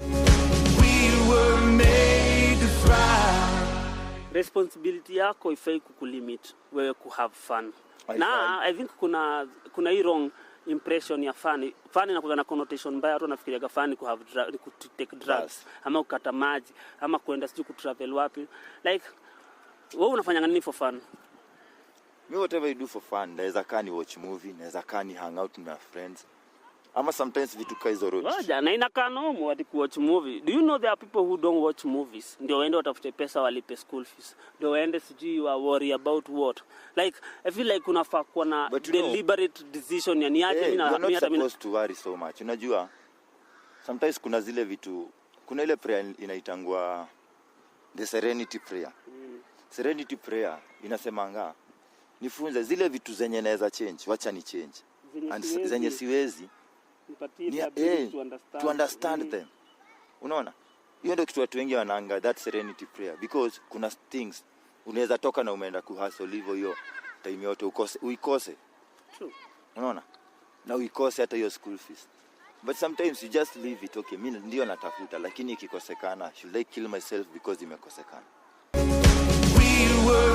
We were made to fly. Responsibility yako ifai kukulimit wewe ku have fun. I think kuna hii wrong impression ya fun. Fun inakuwa na connotation mbaya, watu wanafikiria fun ku take drugs, ama kukata maji, ama kwenda siju ku travel wapi. Like wewe unafanya nini for fun? Me whatever you do for fun, naweza kani watch movie, naweza kani hang out with my friends. Ama sometimes vitu kaizo road. Waja na inakaa nomo hadi ku watch movie. Do you know there are people who don't watch movies? Ndio waende watafute pesa walipe school fees. Ndio waende sijui wa worry about what. Like I feel like unafaa kuwa na deliberate decision yani yake mimi na mimi hata supposed to worry so much. Unajua sometimes kuna zile vitu, kuna ile prayer inaitangwa the serenity prayer. Serenity prayer inasemanga nifunze zile vitu zenye naweza change, wacha ni change. And zenye siwezi to understand them. Unaona? Hiyo ndio kitu watu wengi wanaanga, that serenity prayer, because kuna things unaweza toka na umeenda kuhustle hivyo hiyo time yote uikose. True. Unaona? Na uikose hata hiyo school fees. But sometimes you just leave it. Okay, mimi ndio natafuta, lakini ikikosekana, should I kill myself because imekosekana? We were